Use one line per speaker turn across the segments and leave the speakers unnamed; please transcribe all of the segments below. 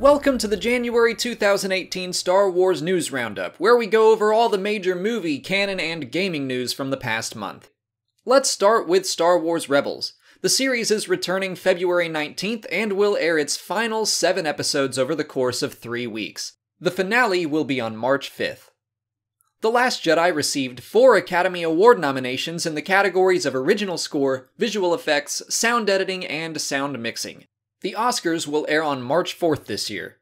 Welcome to the January 2018 Star Wars News Roundup, where we go over all the major movie, canon, and gaming news from the past month. Let's start with Star Wars Rebels. The series is returning February 19th and will air its final 7 episodes over the course of 3 weeks. The finale will be on March 5th. The Last Jedi received 4 Academy Award nominations in the categories of Original Score, Visual Effects, Sound Editing, and Sound Mixing. The Oscars will air on March 4th this year.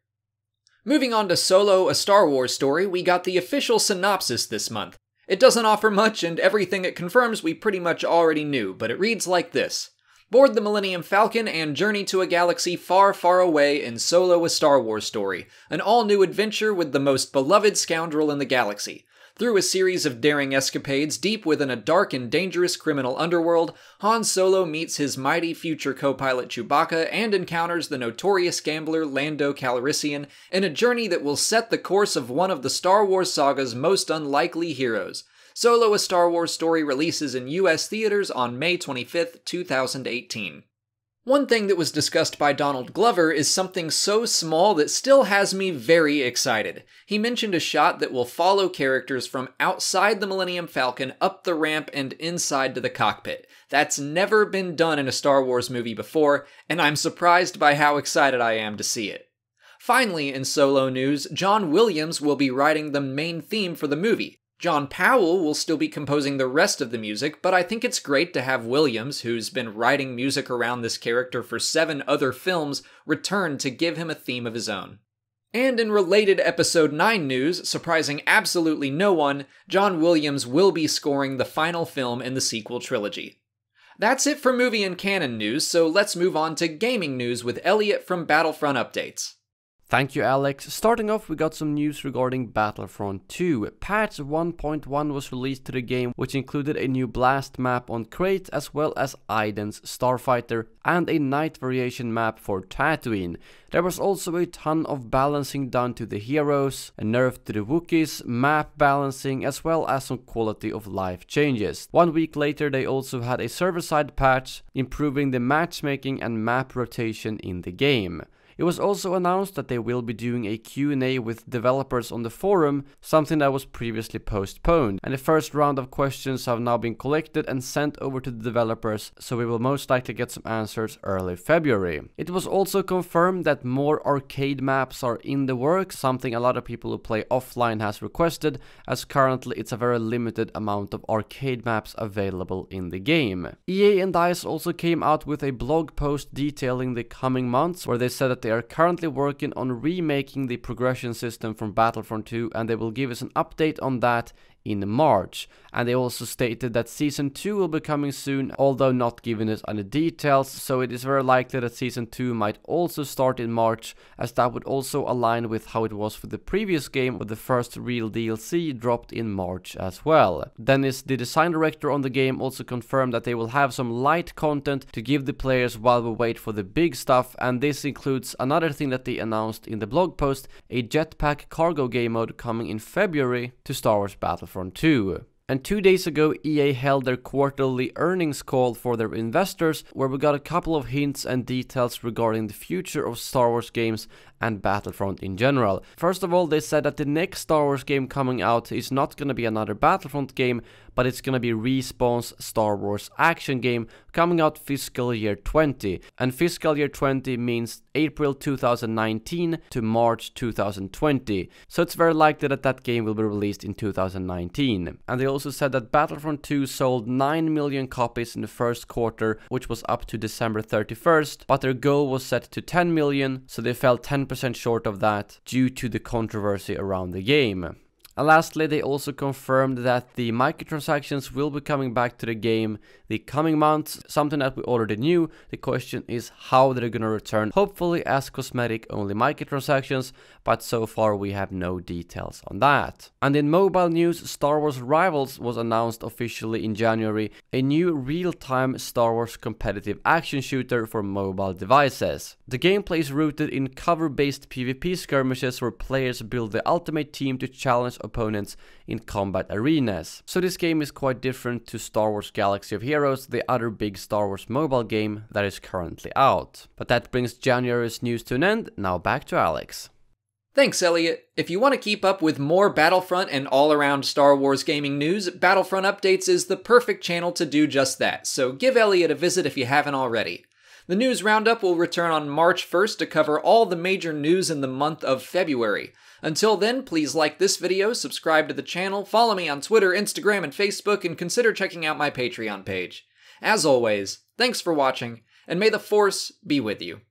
Moving on to Solo, a Star Wars story, we got the official synopsis this month. It doesn't offer much, and everything it confirms we pretty much already knew, but it reads like this. Board the Millennium Falcon and journey to a galaxy far, far away in Solo, a Star Wars story, an all-new adventure with the most beloved scoundrel in the galaxy. Through a series of daring escapades deep within a dark and dangerous criminal underworld, Han Solo meets his mighty future co-pilot Chewbacca and encounters the notorious gambler Lando Calrissian in a journey that will set the course of one of the Star Wars saga's most unlikely heroes. Solo, a Star Wars story releases in US theaters on May 25th, 2018. One thing that was discussed by Donald Glover is something so small that still has me very excited. He mentioned a shot that will follow characters from outside the Millennium Falcon up the ramp and inside to the cockpit. That's never been done in a Star Wars movie before, and I'm surprised by how excited I am to see it. Finally, in Solo news, John Williams will be writing the main theme for the movie. John Powell will still be composing the rest of the music, but I think it's great to have Williams, who's been writing music around this character for 7 other films, return to give him a theme of his own. And in related Episode 9 news, surprising absolutely no one, John Williams will be scoring the final film in the sequel trilogy. That's it for movie and canon news, so let's move on to gaming news with Elliot from Battlefront Updates.
Thank you, Alex. Starting off, we got some news regarding Battlefront 2. Patch 1.1 was released to the game, which included a new blast map on Crate, as well as Iden's Starfighter, and a night variation map for Tatooine. There was also a ton of balancing done to the heroes, a nerf to the Wookiees, map balancing, as well as some quality of life changes. 1 week later, they also had a server-side patch, improving the matchmaking and map rotation in the game. It was also announced that they will be doing a Q&A with developers on the forum, something that was previously postponed, and the first round of questions have now been collected and sent over to the developers, so we will most likely get some answers early February. It was also confirmed that more arcade maps are in the works, something a lot of people who play offline has requested, as currently it's a very limited amount of arcade maps available in the game. EA and DICE also came out with a blog post detailing the coming months, where they said that they are currently working on remaking the progression system from Battlefront 2, and they will give us an update on that in March. And they also stated that Season 2 will be coming soon, although not giving us any details, so it is very likely that Season 2 might also start in March, as that would also align with how it was for the previous game, where the first real DLC dropped in March as well. Dennis, the design director on the game, also confirmed that they will have some light content to give the players while we wait for the big stuff, and this includes another thing that they announced in the blog post, a jetpack cargo game mode coming in February to Star Wars Battlefront 2. And 2 days ago, EA held their quarterly earnings call for their investors, where we got a couple of hints and details regarding the future of Star Wars games and Battlefront in general. First of all, they said that the next Star Wars game coming out is not going to be another Battlefront game, but it's going to be Respawn's Star Wars action game coming out fiscal year 20. And fiscal year 20 means April 2019 to March 2020. So it's very likely that that game will be released in 2019. And they also said that Battlefront 2 sold 9 million copies in the first quarter, which was up to December 31st, but their goal was set to 10 million, so they fell 10% short of that due to the controversy around the game. And lastly, they also confirmed that the microtransactions will be coming back to the game the coming months, something that we already knew. The question is how they're gonna return, hopefully as cosmetic only microtransactions, but so far we have no details on that. And in mobile news, Star Wars Rivals was announced officially in January, a new real-time Star Wars competitive action shooter for mobile devices. The gameplay is rooted in cover-based PvP skirmishes where players build the ultimate team to challenge opponents in combat arenas. So this game is quite different to Star Wars Galaxy of Heroes, the other big Star Wars mobile game that is currently out. But that brings January's news to an end. Now back to Alex.
Thanks, Elliot. If you want to keep up with more Battlefront and all-around Star Wars gaming news, Battlefront Updates is the perfect channel to do just that, so give Elliot a visit if you haven't already. The news roundup will return on March 1st to cover all the major news in the month of February. Until then, please like this video, subscribe to the channel, follow me on Twitter, Instagram, and Facebook, and consider checking out my Patreon page. As always, thanks for watching, and may the Force be with you.